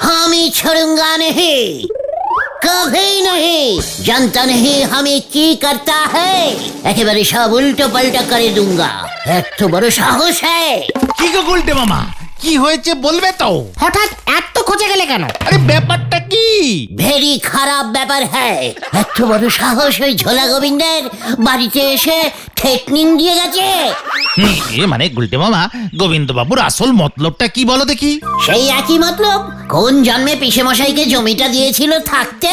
हामी छोड़ूंगा नहीं, कभी नहीं। जानता नहीं हमें की करता है, একেবারে সব উল্টো পাল্টা করে दूंगा। এত বড় সাহস है। কি গো গুলটে মামা, কি হয়েছে বলবে তো? হঠাৎ এত খোঁজে গেলে কেন? আরে ব্যাপারটা কি? ভেরি খারাপ ব্যাপার হ্যাঁ। এত বড় সাহস ওই ঝোলা গোবিন্দের বাড়িতে এসে থ্রেটনিং দিয়ে গেছে। মানে গুলটে মামা, গোবিন্দ বাবুর আসল মতলবটা কি বলো দেখি? সেই একই মতলব। কোন জন্মে পিসে মশাইকে জমিটা দিয়েছিল থাকতে,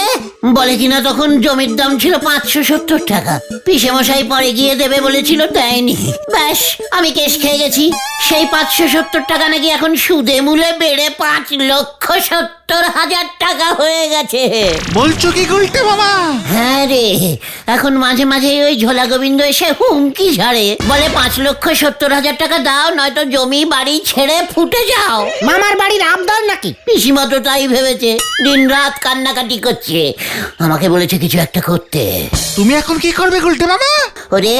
বলে কিনা তখন জমির দাম ছিল 570 টাকা। পিসে মশাই পরে গিয়ে দেবে বলেছিল, দেয়নি। ব্যাস আমি কেস খেয়ে গেছি। সেই 570 টাকা নাকি এখন সুদে মূলে বেড়ে 5,70,000 টাকা হয়ে গেছে। বলছো কি গুলটে মামা? হ্যাঁ রে, এখন মাঝে মাঝে ওই ঝোলা গোবিন্দ এসে হুমকি ঝাড়ে, বলে 5,70,000 টাকা দাও, নয়তো জমি বাড়ি ছেড়ে ফুটে যাও। মামার বাড়ির আবদার নাকি? পিসিমা তো তাই ভেবেছে, দিন রাত কান্নাকাটি করছে। আমাকে বলেছে কিছু একটা করতে। তুমি এখন কি করবে গুলটে মামা? ওরে,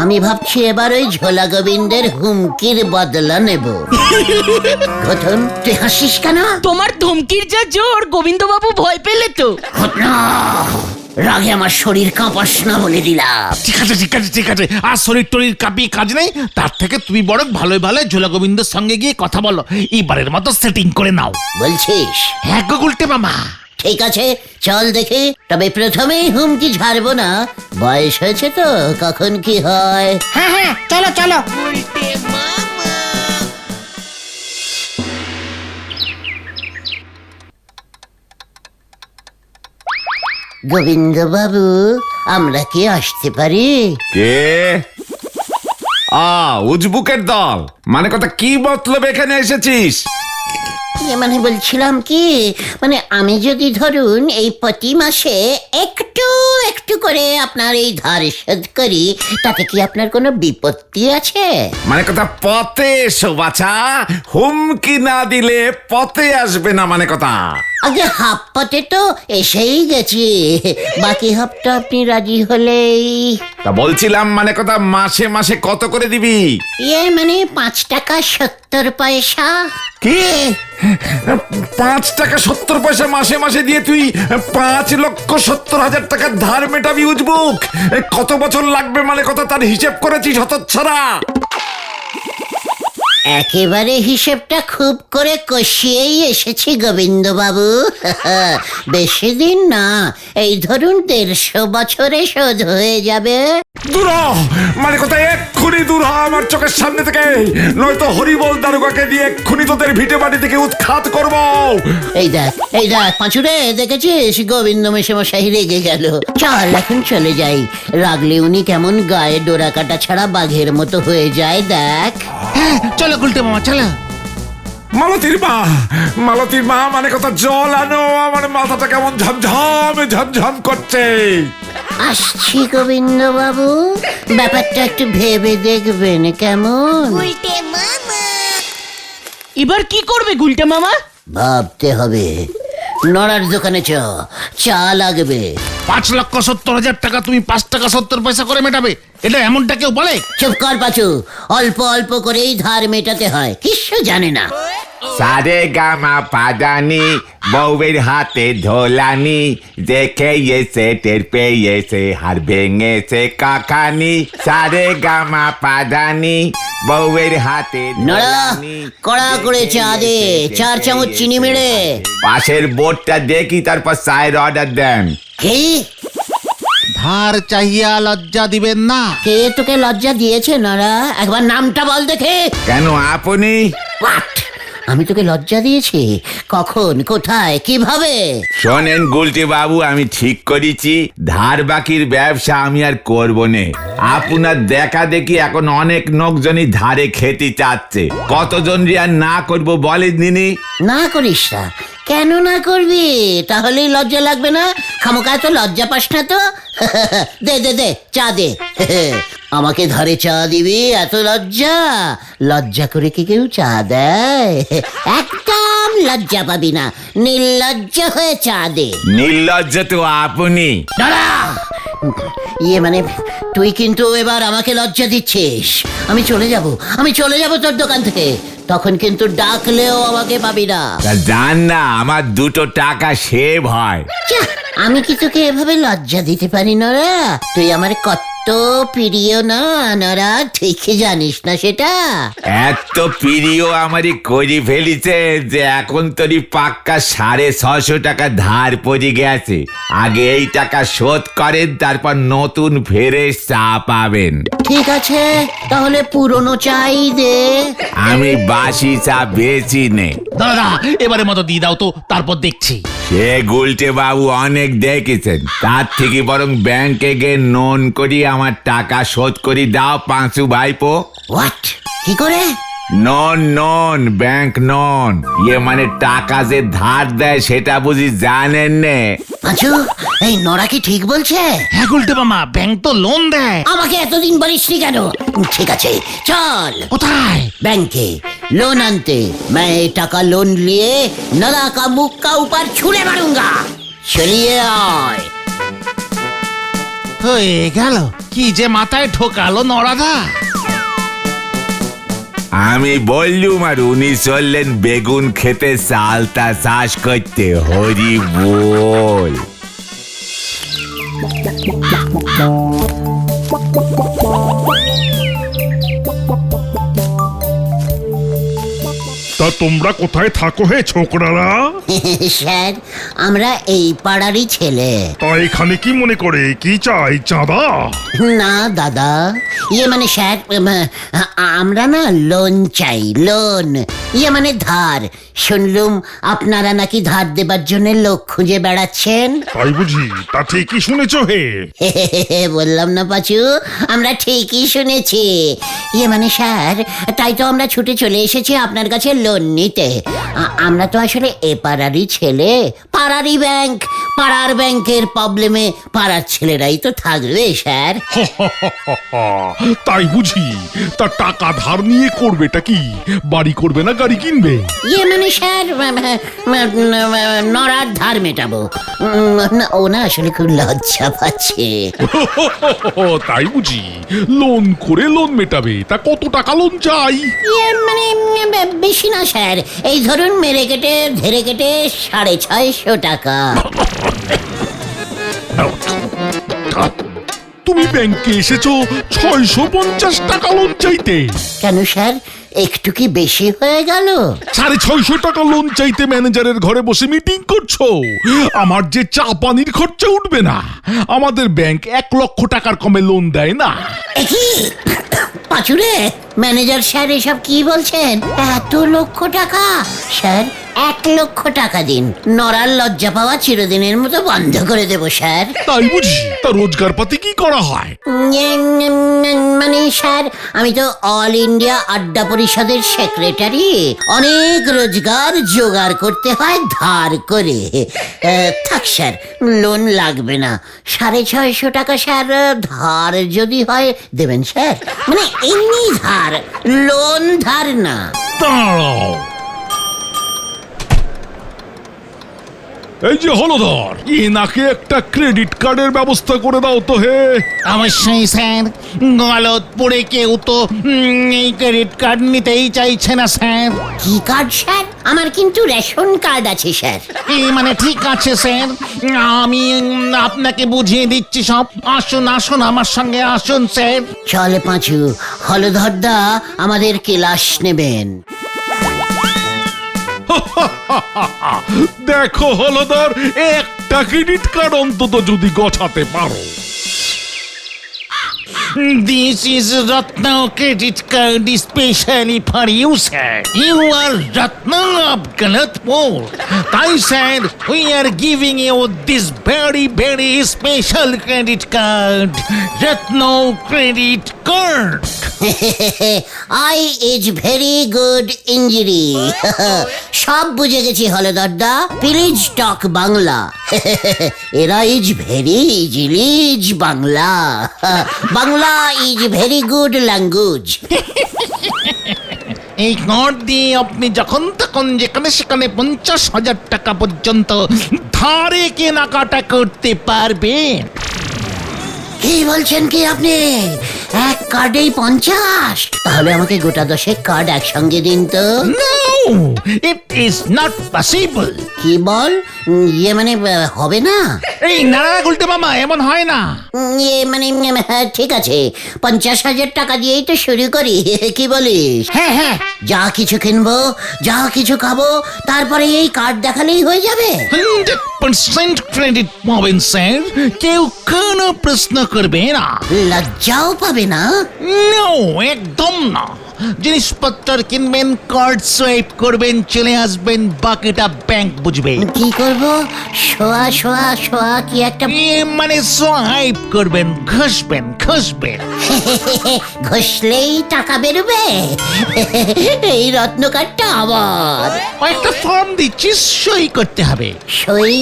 আমি ভাবছি এবার ওই ঝোলা গোবিন্দের হুমকির বদলা নেব। গৌতম, তুই হাসিস কেন? তোমার ধমকির যা জোর, গোবিন্দবাবু ভয় পেলে তো। না, রাগে আমার শরীর কাঁপাস না বলে দিলাম। ঠিক আছে ঠিক আছে ঠিক আছে, আর শরীর টরির কাঁপিয়ে কাজ নেই। তার থেকে তুমি বরং ভালোই ভালো ঝোলা গোবিন্দের সঙ্গে গিয়ে কথা বলো, এবারের মতো সেটিং করে নাও। বলছিস? হ্যাঁ গো গুলটে মামা। ঠিক আছে, চল দেখি। তবে প্রথমেই হুমকি ঝাড়বো না, বয়স হয়েছে তো, কখন কি হয়। হ্যাঁ হ্যাঁ, চলো চলো। গোবিন্দ বাবু, আমরা কি আসতে পারি? কে? উজবুকের দল। মানে কথা কি মতলব এখানে এসেছিস? মানে বলছিলাম কি, মানে আমি যদি ধরুন এই প্রতি মাসে একটু একটু করে আপনার এই ধার শোধ করি, তাতে কি আপনার কোনো বিপত্তি আছে? মানে কথা পথে এসো বাছা, হুমকি না দিলে পথে আসবে না। মানে কথা আগে হাফ পথে তো এসেই গেছি, বাকি হাফটা আপনি রাজি হলেই। তা বলছিলাম, মানে কথা মাসে মাসে কত করে দিবি? মানে 5 টাকা 70 পয়সা। কি 5 টাকা 70 পয়সা মাসে মাসে দিয়ে তুই 5,70,000 টাকার ধার মেটাবি উজবুক? কত বছর লাগবে মানে কথা তার হিসেব করেছিস হতচ্ছাড়া? একেবারে হিসেবটা খুব করে কষিয়েই এসেছি গোবিন্দ বাবু। বেশি দিন না, এই ধরুন 150 বছরে শোধ হয়ে যাবে। দূর হ, মানে কথা এক্ষুনি দূর হ আমার চোখের সামনে থেকে, নয়তো হরিবল দারোগাকে দিয়ে এক্ষুনি তোদের ভিটে বাড়ি থেকে উৎখাত করবো। এই দেখ পাঁচুরে, দেখেছিস গোবিন্দ মেশামশাই রেগে গেল। চল এখন চলে যাই, রাগলে উনি কেমন গায়ে ডোরা কাটা ছাড়া বাঘের মতো হয়ে যায় দেখ। হ্যাঁ চলো গুলটে মামা চলো। মালতীর মা, মানে কথা জল আনো, আমার মাথাটা কেমন ঝমঝম করছে। আসছি গোবিন্দ বাবু, ব্যাপারটা একটু ভেবে দেখবেন কেমন। এবার কি করবে গুলটে মামা? ভাবতে হবে। নড়ার দোকানে চা লাগবে। 5,70,000 টাকা তুমি 5 টাকা 70 পয়সা করে মেটাবে, এটা এমনটা কেউ বলে? চুপ কর পাচু, অল্প অল্প করেই ধার মেটাতে হয়, কিছু জানে না। সারে গামা পাদানি, বউয়ের হাতে ঢোলানি, দেখে এসে টের পেয়েছে হার ভেঙেছে কাকানি। সারে গামা পাদানি, বউয়ের হাতে নড়া, ঢোলানি, কড়া করে চা দে, 4 চামচ চিনি মেরে। পাশের বোর্ডটা দেখি তারপর চায়ের অর্ডার দেন। কি? ধার চাহিয়া লজ্জা দিবেন না। কে তোকে লজ্জা দিয়েছে নড়া? একবার নামটা বল দেখে। কেন আপনি? What? আমি তোকে লজ্জা দিয়েছি? কখন, কোথায়, কিভাবে? শোনেন গুলটি বাবু, আমি ঠিক করেছি ধার বাকির ব্যবসা আমি আর করব নে। আপনার দেখা দেখি এখন অনেক লোকজনই ধারে খেতে চাচ্ছে, কতজন আর না করব বলে দিনি। না করিস না? কেন না করবি? তাহলেই লজ্জা লাগবে না? খামোকা তো লজ্জা পাস না তো। দে চা দে। আমাকে ধারে চা দিবি, এত লজ্জা? লজ্জা করে কি কেউ চা দেয়? একদম লজ্জা পাবি না, নির্লজ্জ হয়ে চা দে। নির্লজ্জ তো আপনি। দাঁড়া, ইয়ে মানে তুই কিন্তু এবার আমাকে লজ্জা দিচ্ছিস। আমি চলে যাব তোর দোকান থেকে, তখন কিন্তু ডাকলেও আমাকে পাবি না। তা জান না, আমার 2 টাকা সেভ হয়। যাহ, আমি কি তোকে এভাবে লজ্জা দিতে পারি নরা? তুই আমার কত প্রিয় না নরা, ঠিক জানিস না সেটা? এত প্রিয় আমারই করে ফেলিছে যে এখন তোরই পাক্কা 650 টাকা ধার পড়ে গেছে। আগে এই টাকা শোধ করেন, তারপর নতুন ফ্রেশ চা পাবেন। ঠিক আছে, তাহলে পুরনো চাই দে। আমি বাসি চা বেচি নে। দাদা এবারের মতো দিয়ে দাও তো, তারপর দেখছি। সে গুলটে বাবু অনেক দেখেছেন, তার থেকে বরং ব্যাংকে গিয়ে লোন করি আমার টাকা শোধ করি দাও পাঁচু ভাইপো। হোয়াট? কি করে? নন ব্যাংক নন, ইয়ে মানে টাকা যে ধার দেয় সেটা বুঝি জানেন নে? পাঁচু, এই নরা কি ঠিক বলছে? হ্যাঁ গুলটে মামা, ব্যাংক তো লোন দেয়। আমাকে এতদিন বলিসনি কেন? ঠিক আছে, চল কোথায়? ব্যাংকে लोन आनते। मैं ये टाका लोन लिए नला का मुख का ऊपर छुरे मारूंगा। चलिए आए। হয়ে গেল, কি যে মাথায় ঠোকালো নরাদা। আমি বললুম আর উনি চললেন বেগুন খেতে চালতা চাষ করতে। হরি বল। তা তোমরা কোথায় থাকো হে ছোকরারা? স্যার, আমরা এই পাড়ারই ছেলে। তা এখানে কি মনে করে, কি চাই, চাঁদা? না দাদা, ইয়ে মানে স্যার, আমরা না লোন চাই, লোন। ইয়ে মানে ধার। শুনলুম আপনারা নাকি ধার দেবার জন্য লোক খুঁজে বেড়াচ্ছেন। তাই বুঝি? তা ঠিকই শুনেছো হে। বললাম না পাচু, আমরা ঠিকই শুনেছি। ইয়ে মানে স্যার, তাই তো আমরা ছুটে চলে এসেছি আপনার কাছে লোন নিতে। আমরা তো আসলে এ পাড়ারই ছেলে, পাড়ারই ব্যাংক। পাড়ার ব্যাংকের প্রবলেমে পাড়ার ছেলেরাই তো থাকবে স্যার। তাই বুঝি? তা টাকা ধার নিয়ে করবেটা কি? বাড়ি করবে না গাড়ি কিনবে? ইয়ে মানে স্যার, নরার ধার মেটাবো। ও না আসলে খুব লজ্জা পাচ্ছে। তাই বুঝি? লোন করে লোন মেটাবে? তা কত টাকা লোন চাই? ইয়ে মানে বেশি না স্যার, এই ধরুন মেরে কেটে ধেরে কেটে 650 টাকা। তুমি ব্যাংকে এসেছো 650 টাকা লোন চাইতে? কেন স্যার, একটু কি বেশি হয়ে গেল? 650 টাকা লোন চাইতে ম্যানেজারের ঘরে বসে মিটিং করছো? আমার যে চা পানির খরচা উঠবে না। আমাদের ব্যাংক 1 লক্ষ টাকার কমে লোন দেয় না। কি পাচুরে, ম্যানেজার স্যার এসব কি বলছেন? এত লক্ষ টাকা? স্যার 1 লক্ষ টাকা দিন, নরার লজ্জা পাওয়া চিরদিনের মতো বন্ধ করে দেব স্যার। তাই বুঝি? তা রোজগার পাতি কি করা হয়? মানে স্যার, আমি তো অল ইন্ডিয়া আড্ডা পরিষদের সেক্রেটারি। অনেক রোজগার জোগাড় করতে হয় ধার করে। থাক স্যার, লোন লাগবে না। 650 টাকা স্যার ধার যদি হয় দেবেন স্যার, মানে এমনি ধার, লোন ধার না। দাঁড়াও, এই যে হলধর, এনাকে একটা ক্রেডিট কার্ডের ব্যবস্থা করে দাও তো হে। অবশ্যই স্যার, গলতপুরে কেউ তো এই ক্রেডিট কার্ড নিতেই চাইছে না স্যার। কি কার্ড স্যার? আমার কিন্তু রেশন কার্ড আছে স্যার। এই মানে ঠিক আছে স্যার, আমি আপনাকে বুঝিয়ে দিচ্ছি সব। আসুন আসুন, আমার সঙ্গে আসুন স্যার। চল পাঁচু, হলধরদা আমাদের ক্লাস নেবেন। দেখো হলধর, একটা ক্রেডিট কার্ড অন্তত যদি গছাতে পারো। This is Ratna credit card specially for you, sir. You are Ratna of Galatpur. Thai sir, we are giving you this very, very special credit card. Ratna credit card. I is very good injury. সব বুঝে গেছি Haldarda, please talk Bangla. এরা is very easily Bangla. Bangla is very good language. এই card দিয়ে আপনি যখন তখন যেখানে সেখানে 50,000 টাকা পর্যন্ত ধারে কেনাকাটা করতে পারবেন। কি বলছেন কি আপনি? এক কার্ডেই 50? তাহলে আমাকে গোটা 10 কার্ড একসঙ্গে দিন তো। No, it is not possible. কি বল? ইয়ে মানে হবে না? এই না না গুলটে মামা, এমন হয় না। ইয়ে মানে হ্যাঁ, ঠিক আছে, 50,000 টাকা দিয়েই তো শুরু করি। কি বলিস? হ্যাঁ হ্যাঁ যা কিছু কিনবো, যা কিছু খাবো, তারপরে এই কার্ড দেখালেই হয়ে যাবে। 100% ক্রেডিট পাবেন স্যার, কেউ কোনো প্রশ্ন করবে না। লজ্জাও পাবে না? নো, একদম না। জিনিসপত্র কিনবেন, কার্ড সোয়াইপ করবেন, চলে আসবেন, বাকিটা ব্যাংক বুঝবে। কি করব? শোয়া শোয়া শোয়া কি একটা মানে সোয়াইপ করবেন, ঘষবেন। ঘষলেই টাকা বেরোবে? এই রত্ন কার্ডটা আবার একটা ফর্ম দিচ্ছি, সই করতে হবে। সই?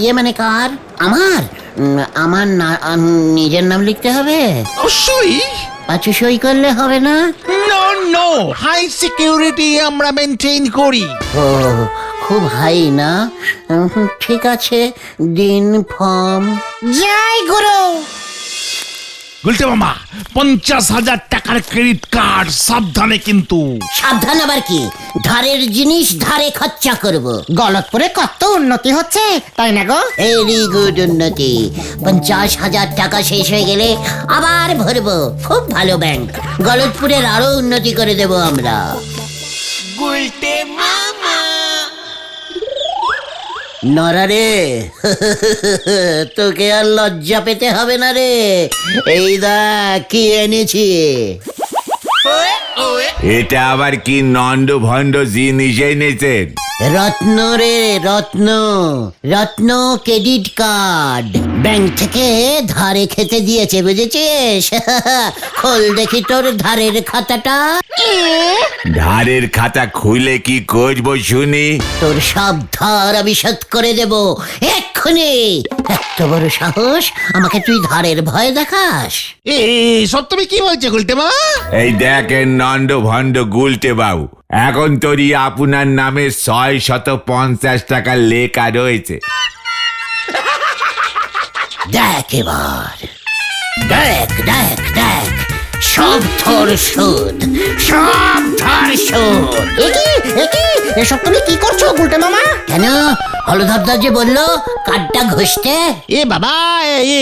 ইয়ে মানে কার? আমার? আমার নিজের নাম লিখতে হবে? সই? পাঁচু সই করলে হবে না? নো, হাই সিকিউরিটি আমরা মেনটেন করি। ও, খুব হাই না? ঠিক আছে, দিন ফর্ম। জয় গুরু। গুলটে মামা, 50,000 টাকার ক্রেডিট কার্ড, সাবধানে কিন্তু। সাবধান আবার কি? ধারের জিনিস ধারে খরচা করব। গলতপুরে কত উন্নতি হচ্ছে, তাই না গো? ভেরি গুড উন্নতি। 50,000 টাকা শেষ হয়ে গেলে আবার ভরবো। খুব ভালো ব্যাংক। গলতপুরের আরো উন্নতি করে দেব আমরা। নরা রে, তোকে আর লজ্জা পেতে হবে না রে। এই দেখ কি এনেছি। এটা আবার কি নন্দ ভণ্ড জিনিস এনেছেন? রত্ন রে, রত্ন। রত্ন ক্রেডিট কার্ড। ব্যাংক থেকে ধারে খেতে দিয়েছে, বুঝেছিস? খোল দেখি তোর ধারের খাতাটা। ধারের খাতা খুলে কি করবো শুনি? তোর সব ধার আমি শোধ করে দেব এক্ষুনি। এত বড় সাহস, আমাকে তুই ধারের ভয় দেখাস? সব তুমি কি বলছো গুলটে মামা? এই দেখেন নন্দ ভণ্ড গুলটে বাবু, এখন তোরই আপনার নামে 650 টাকা লেখা রয়েছে। দেখ এবার, দেখ দেখ দেখ, সব তোর সুদ, সব ধার সুদ। এসব তুমি কি করছো গুলটে মামা? কেন? হলধরদা যে বললো কার্ডটা ঘষতে। এ বাবা,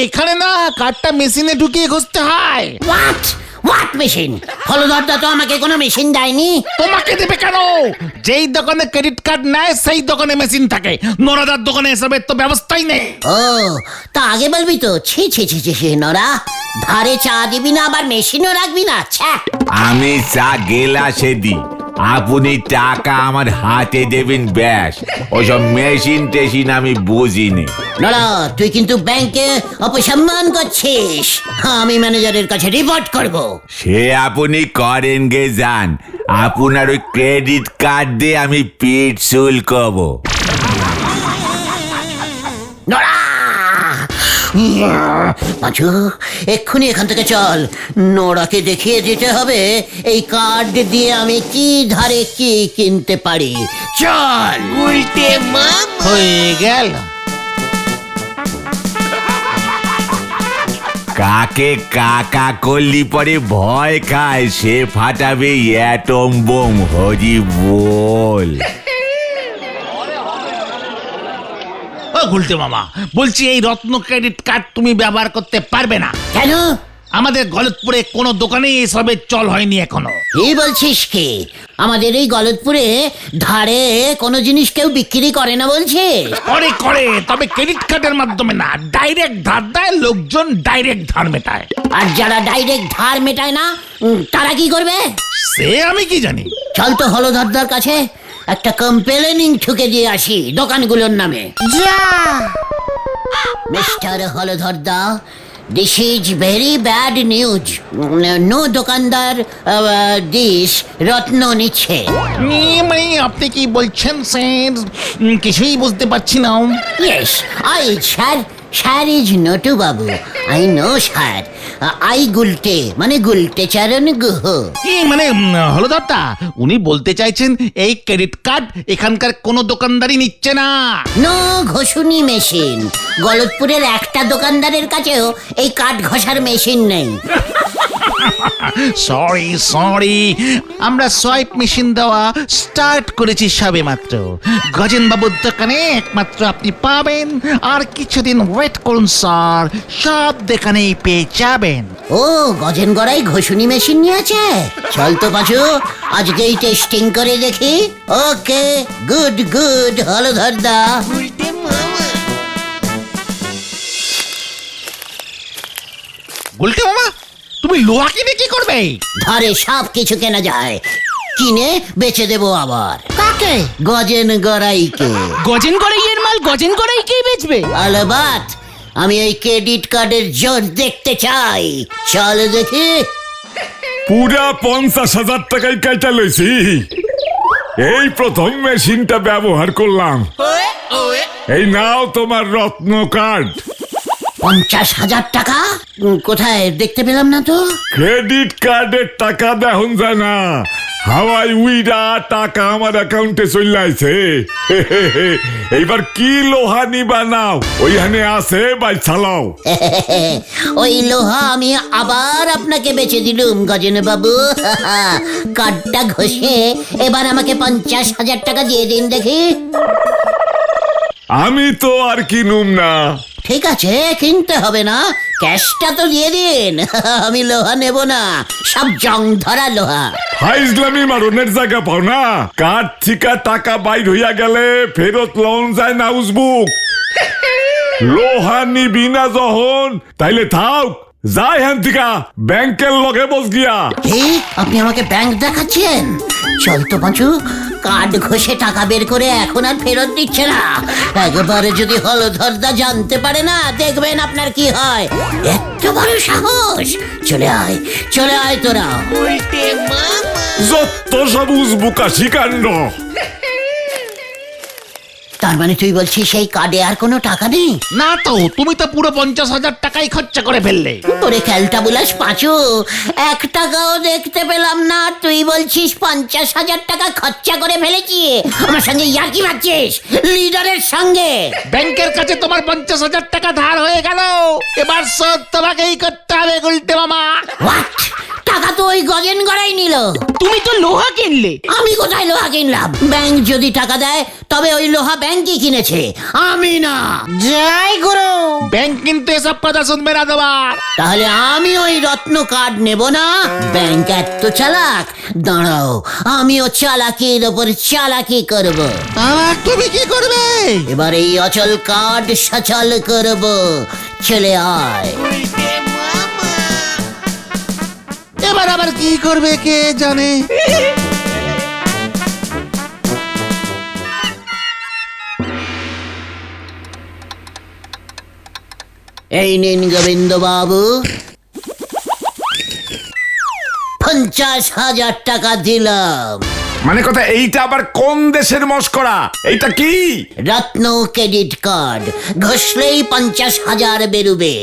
এখানে না, কার্ডটা মেশিনে ঢুকিয়ে ঘষতে হয়। What machine? হলধরদা তো আমাকে কোনো মেশিন দেয়নি। তোমাকে দেবে কেন? যেই দোকানে ক্রেডিট কার্ড নেয় সেই দোকানে মেশিন থাকে। নরাদার দোকানে এসবের তো ব্যবস্থাই নেই। ও, তা আগে বলবি তো। ছি ছি ছি ছি ছি, নরা, ধারে চা দিবি না, আবার মেশিনও রাখবি না? ছ্যা। আমি চা গেলাসে দিই, আপনি টাকা আমার হাতে দেবেন ব্যাস। ওসব মেশিন টেশিন আমি বুঝিনি। নরা, তুই কিন্তু ব্যাংকে অপসম্মান করছিস। আমি ম্যানেজারের কাছে রিপোর্ট করব। সে আপনি করেন গে যান, আপনার ওই ক্রেডিট কার্ড দিয়ে আমি পিঠ শুল্কবো। নরা, পাঁচু, এক্ষুনি এখান থেকে চল। নোরাকে দেখিয়ে দিতে হবে এই কার্ড দিয়ে আমি কি ধারে কি কিনতে পারি। চল। হয়ে গেল। কাকে কাকা করলি পরে ভয় খায়, সে ফাটাবে অ্যাটম বোম। হরি বল। ও গুলটে মামা, বলছি এই রত্ন ক্রেডিট কার্ড তুমি ব্যবহার করতে পারবে না। কেন? আমাদের গলতপুরে কোনো দোকানে এসবের চল হয়নি এখনো। কি বলছিস কি? আমাদের এই গলতপুরে ধারে কোনো জিনিস কেউ বিক্রি করে না বলছিস? করে, তবে ক্রেডিট কার্ডের মাধ্যমে না, ডাইরেক্ট ধার দেয় লোকজন, ডাইরেক্ট ধার মেটায়। আর যারা ডাইরেক্ট ধার মেটায় না, তারা কি করবে? সে আমি কি জানি। চল তো হলধরদার কাছে একটা কমপ্লেনিং ঠুকে দিয়ে আসি দোকানগুলোর নামে। যা। Mister Haldharda, this is very bad news. No দোকানদার দিস রত্ন নিচ্ছে। মানে আপনি কি বলছেন স্যার? কিছুই বুঝতে পারছি না। Yes, I sir, sir is Natu Babu. I no sir. I Gulte মানে গুলটে চারণ গুহ। মানে হলদরদা উনি বলতে চাইছেন এই ক্রেডিট কার্ড এখানকার কোনো দোকানদারই নিচ্ছে না। No ঘষুনি machine. গলতপুরের একটা দোকানদারের কাছেও এই কাঠ ঘষার মেশিন নেই। সরি আমরা সোয়াইপ মেশিন দেওয়া স্টার্ট করেছি সবে মাত্র। গজেন বাবুর দোকানে একমাত্র আপনি পাবেন, আর কিছুদিন ওয়েট করুন স্যার, সব দোকানেই পেয়ে যাবেন। ও গজেন গড়াই ঘষুনি মেশিন নিয়েছে। চল তো পাচু, আজকেই টেস্টিং করে দেখি। ওকে, গুড গুড হলধরদা। গুলটে মামা, তুমি লোহা কিনে কি করবে? ঘরে সব কিছু কেনা যায়, কিনে বেচে দেবো আবার। কাকে? গজেন গড়াইকে। গজেন গড়াইয়ের মাল গজেন গড়াইকেই বেচবে? আলবাত, আমি এই ক্রেডিট কার্ডের জোর দেখতে চাই। চল দেখি। পুরা 50,000 টাকায় কেটে লইছি। এই প্রথম মেশিনটা ব্যবহার করলাম। এই নাও তোমার রত্ন কার্ড। 50,000 টাকা? কোথায় দেখতে পেলাম না তো। ক্রেডিট কার্ডের টাকা দেখুন যায় না, হাওয়াই উইরা টাকা আমার অ্যাকাউন্টে চলে আইছে। এইবার কি লোহা নিবা নাও, ওইখানে আছে বাই চালাও। ওই লোহা আমি আবার আপনাকে বেচে দিলুম গজেন বাবু। কার্ডটা ঘষে এবার আমাকে 50,000 টাকা দিয়ে দিন দেখি। আমি তো আর কিনুম না। ঠিক আছে, কিনতে হবে না, ক্যাশটা তো দিয়ে দিন। আমি লোহা নেব না, সব জং ধরা লোহা। ফাইজলামি মারনের জায়গা পাও না। কার্ড থিকা টাকা বাইর হইয়া গেলে ফেরত লন যায় না উজবুক। লোহা নিবি না যখন তাইলে থাক, যাই হ্যান থিকা ব্যাংকের লগে বস গিয়া। হে, আপনি আমাকে ব্যাংক দেখাচ্ছেন? চল তো পাঁচু, কার্ড ঘষে টাকা বের করে এখন আর ফেরত দিচ্ছে না। একবারে যদি হলধরদা জানতে পারে না, দেখবেন আপনার কি হয়। এত বড় সাহস! চলে আয় তোরা। যত সব উজবুকা শিকাণ্ড। তার মানে তুই বলছিস সেই কার্ডে আর কোনো টাকা নেই? না তো, তুমি তো পুরো 50,000 টাকাই খরচা করে ফেললে। তোরে খেলটা বুলাস পাঁচু, 1 টাকাও দেখতে পেলাম না, তুই বলছিস 50,000 টাকা খরচা করে ফেলেছি। আমার সঙ্গে ইয়ার্কি মারছিস? লিডারের সঙ্গে? ব্যাংকের কাছে তোমার 50,000 টাকা ধার হয়ে গেল, এবার শোধ তোমাকেই করতে হবে গুলটে মামা। হোয়াট? টাকা তো ওই গজেন গড়াই নিল। তুমি তো লোহা কিনলে। আমি কোথায় লোহা কিনলাম? ব্যাংক যদি টাকা দেয় তবে ওই লোহা ব্যাংকই কিনেছে, আমি না। জয় গুরু। ব্যাংক কিন্তু এসব কথা শুনবে না তোমার। তাহলে আমি ওই রত্ন কার্ড নেব না? ব্যাংক এত চালাক, দাঁড়াও আমিও চালাকির ওপর চালাকি করব। আর তুমি কি করবে? এবার এই অচল কার্ড সচল করব। চলে আয়। এবার আবার কি করবে কে জানে। এই নিন গোবিন্দ বাবু, 50,000 টাকা দিলাম। মানে কথা এইটা আবার কোন দেশের মস্করা? এইটা কি? রত্ন ক্রেডিট কার্ড, ঘষলেই 50,000 বেরুবে।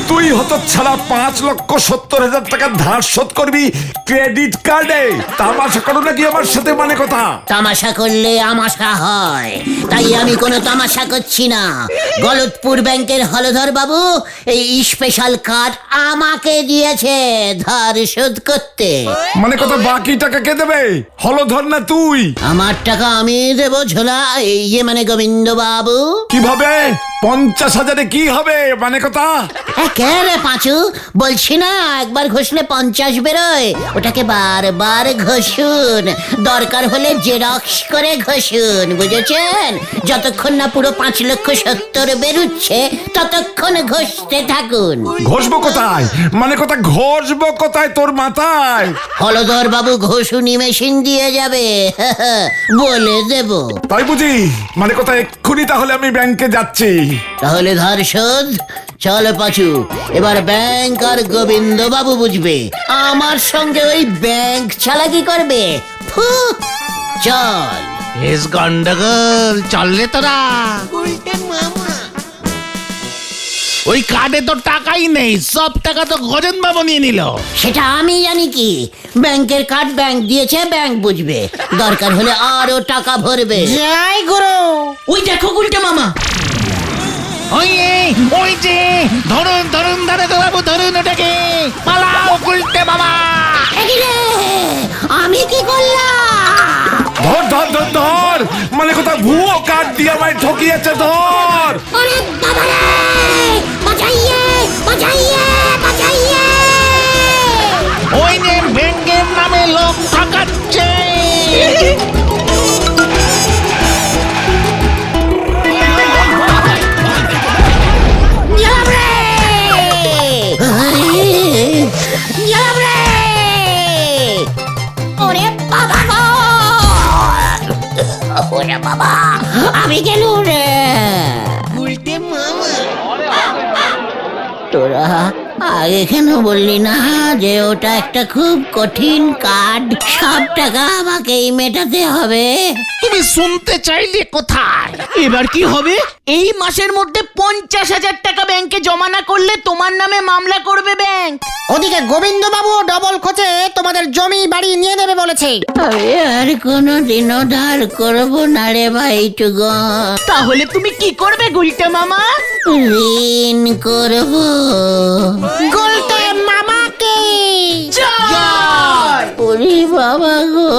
তুই হতচ্ছাড়া 5,70,000 টাকা ধার শোধ করবি ক্রেডিট কার্ডে? তামাশা করো নাকি আমার সাথে? মানে কথা, তামাশা করলে আমাশা হয়, তাই আমি কোনো তামাশা করছি না। গলতপুর ব্যাংকের হলধর বাবু এই স্পেশাল কার্ড আমাকে দিয়েছে ধার শোধ করতে। মানে কথা বাকি টাকা কে দেবে? হলধর না তুই? আমার টাকা আমি দেবো ঝোলা, ইয়ে মানে গোবিন্দ বাবু। কিভাবে? 50,000-এ কি হবে? মানে কথা, কে রে পাঁচু? বলছি না একবার ঘষলে 50 বেরোয়, ওটাকে বারবার ঘষুন, দরকার হলে জেরক্স করে ঘষুন, বুঝেছেন? যতক্ষণ না পুরো 5,70,000 বেরুচ্ছে ততক্ষণ ঘষতে থাকুন। ঘষবো কোথায়? মানে কথা ঘষবো কোথায় তোর মাথায়? হলধর বাবু ঘষুনি মেশিন দিয়ে যাবে, বলে দেব। তাই বুঝি? মানে কথা এক্ষুনি তাহলে আমি ব্যাংকে যাচ্ছি। তাহলে ধার শোধ। চল পাচু, এবার ব্যাংক আর গোবিন্দ বাবু বুঝবে, আমার সঙ্গে ওই ব্যাংক চালাকি করবে। ফু, চল। গন্ডগোল, চললে তোরা। ওই কার্ডে তো টাকাই নেই, সব টাকা তো গজেন বাবু নিয়ে নিল। সেটা আমি জানি কি, ব্যাংকের কার্ড ব্যাংক দিয়েছে, ব্যাংক বুঝবে, দরকার হলে আরো টাকা ভরবে। জয় গুরু। ওই দেখো গুলটে মামা। ওই যে ধরুন ধরুন দারোগা বাবু, ধরুন ওটাকে, পালাও গুলটে বাবা। একি রে, আমি কি করলাম? ধর ধর ধর ধর, মানে কোথাও ভুয়ো কার্ড দিয়ে আমায় ঠকিয়েছে, ধর। ওরে বাবা রে, বাঁচাইয়ে বাঁচাইয়ে বাঁচাইয়ে। ওই যে ব্যাংকের নামে লোক ঠকাচ্ছে। গেলাম রে, গেলাম রে। ওরে বাবা গো, ওরে বাবা, আমি গেলুম রে। গুলটে মামা। তোরা আগে কেন বললি না যে ওটা একটা খুব কঠিন কার্ড, সব টাকা আমাকেই মেটাতে হবে? তুমি শুনতে চাইলে কোথায়? এবার কি হবে? এই মাসের মধ্যে 50,000 টাকা ব্যাংকে জমা না করলে তোমার নামে মামলা করবে ব্যাংক। ওদিকে গোবিন্দ বাবু ডবল খোঁজে তোমাদের জমি বাড়ি নিয়ে নেবে বলেছে। আমি আর কোনোদিনও ধার করবো না রে ভাই টুগন। তাহলে তুমি কি করবে গুলটে মামা? ঋণ করবো। গুলটে মামাকে জয়! ওরে বাবা গো,